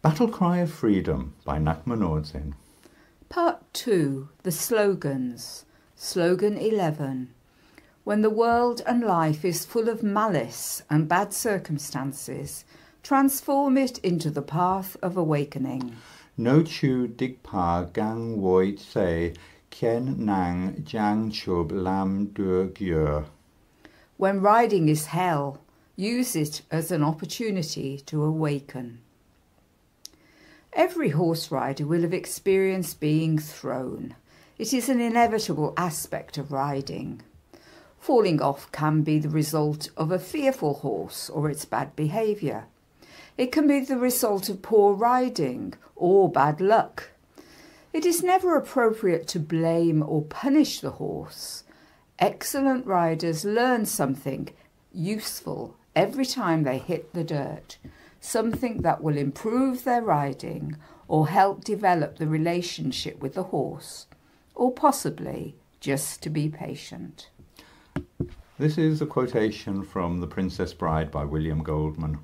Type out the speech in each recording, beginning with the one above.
Battlecry of Freedom by Ngakma Nor'dzin. Part 2. The Slogans. Slogan 11. When the world and life is full of malice and bad circumstances, transform it into the path of awakening. No chu digpa gang woi tse kien nang jang chub lam dur gyur. When riding is hell, use it as an opportunity to awaken. Every horse rider will have experienced being thrown. It is an inevitable aspect of riding. Falling off can be the result of a fearful horse or its bad behaviour. It can be the result of poor riding or bad luck. It is never appropriate to blame or punish the horse. Excellent riders learn something useful every time they hit the dirt, something that will improve their riding or help develop the relationship with the horse, or possibly just to be patient. This is a quotation from The Princess Bride by William Goldman.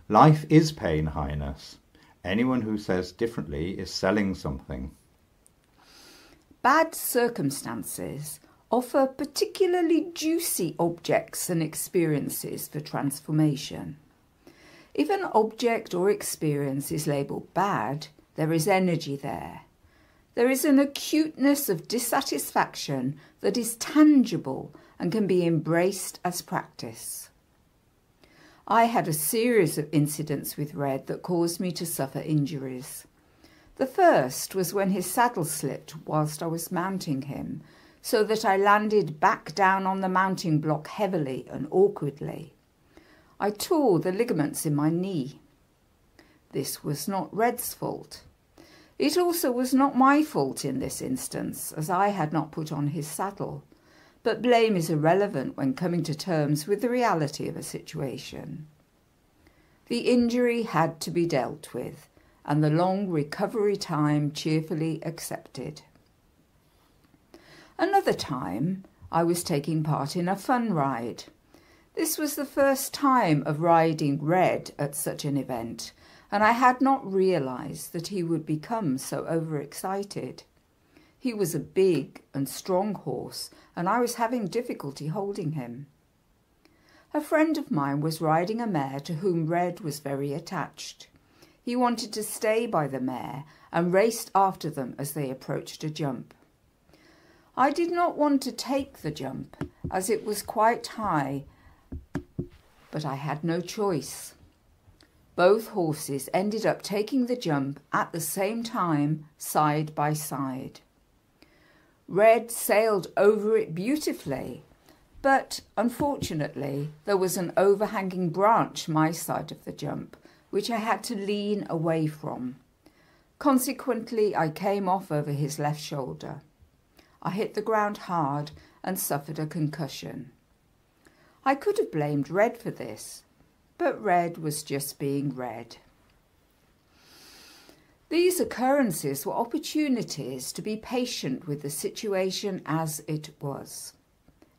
Life is pain, Highness. Anyone who says differently is selling something. Bad circumstances offer particularly juicy objects and experiences for transformation. If an object or experience is labelled bad, there is energy there. There is an acuteness of dissatisfaction that is tangible and can be embraced as practice. I had a series of incidents with Red that caused me to suffer injuries. The first was when his saddle slipped whilst I was mounting him, so that I landed back down on the mounting block heavily and awkwardly. I tore the ligaments in my knee. This was not Red's fault. It also was not my fault in this instance, as I had not put on his saddle, but blame is irrelevant when coming to terms with the reality of a situation. The injury had to be dealt with, and the long recovery time cheerfully accepted. Another time, I was taking part in a fun ride. This was the first time of riding Red at such an event, and I had not realised that he would become so overexcited. He was a big and strong horse, and I was having difficulty holding him. A friend of mine was riding a mare to whom Red was very attached. He wanted to stay by the mare and raced after them as they approached a jump. I did not want to take the jump, as it was quite high, but I had no choice. Both horses ended up taking the jump at the same time, side by side. Red sailed over it beautifully, but unfortunately there was an overhanging branch my side of the jump, which I had to lean away from. Consequently, I came off over his left shoulder. I hit the ground hard and suffered a concussion. I could have blamed Red for this, but Red was just being Red. These occurrences were opportunities to be patient with the situation as it was.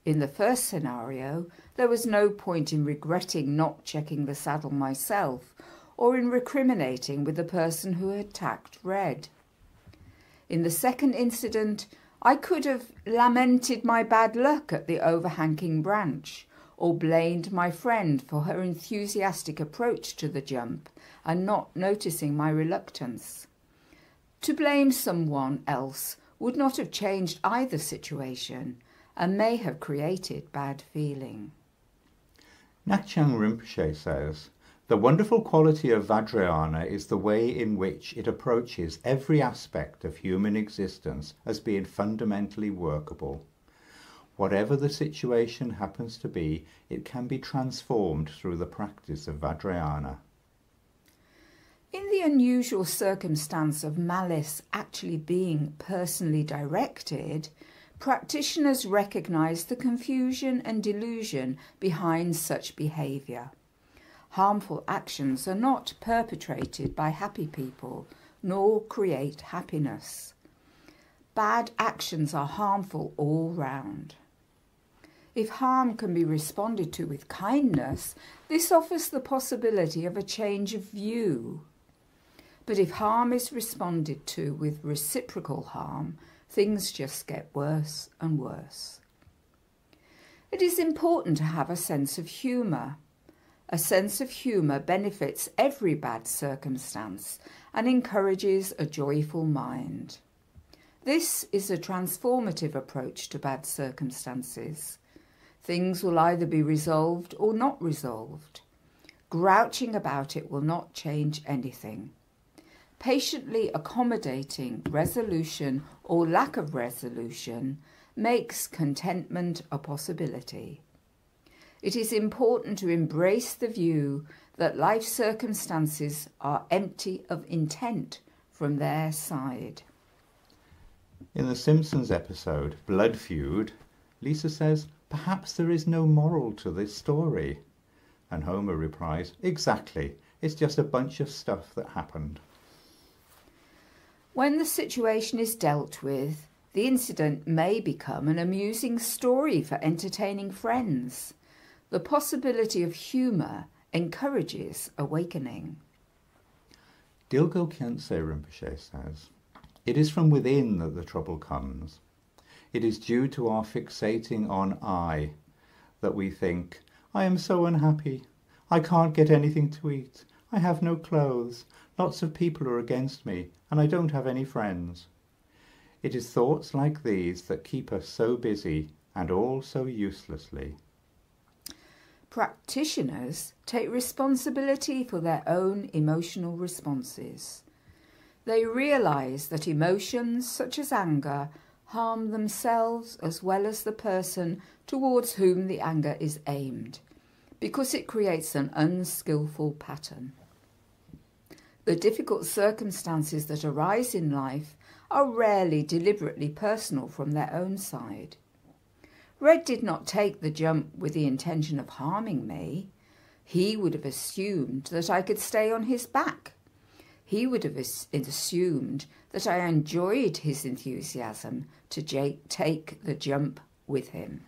In the first scenario, there was no point in regretting not checking the saddle myself or in recriminating with the person who had attacked Red. In the second incident, I could have lamented my bad luck at the overhanging branch, or blamed my friend for her enthusiastic approach to the jump and not noticing my reluctance. To blame someone else would not have changed either situation and may have created bad feeling. Ngakchen Rinpoche says, the wonderful quality of Vajrayana is the way in which it approaches every aspect of human existence as being fundamentally workable. Whatever the situation happens to be, it can be transformed through the practice of Vajrayana. In the unusual circumstance of malice actually being personally directed, practitioners recognise the confusion and delusion behind such behaviour. Harmful actions are not perpetrated by happy people, nor create happiness. Bad actions are harmful all round. If harm can be responded to with kindness, this offers the possibility of a change of view. But if harm is responded to with reciprocal harm, things just get worse and worse. It is important to have a sense of humour. A sense of humour benefits every bad circumstance and encourages a joyful mind. This is a transformative approach to bad circumstances. Things will either be resolved or not resolved. Grouching about it will not change anything. Patiently accommodating resolution or lack of resolution makes contentment a possibility. It is important to embrace the view that life circumstances are empty of intent from their side. In the Simpsons episode, Blood Feud, Lisa says, "Perhaps there is no moral to this story." And Homer replies, "Exactly, it's just a bunch of stuff that happened." When the situation is dealt with, the incident may become an amusing story for entertaining friends. The possibility of humour encourages awakening. Dilgo Khyentse Rinpoche says, "It is from within that the trouble comes. It is due to our fixating on I that we think, I am so unhappy. I can't get anything to eat. I have no clothes. Lots of people are against me, and I don't have any friends. It is thoughts like these that keep us so busy and all so uselessly." Practitioners take responsibility for their own emotional responses. They realise that emotions such as anger harm themselves as well as the person towards whom the anger is aimed, because it creates an unskillful pattern. The difficult circumstances that arise in life are rarely deliberately personal from their own side. Red did not take the jump with the intention of harming me. He would have assumed that I could stay on his back. He would have assumed that I enjoyed his enthusiasm to take the jump with him.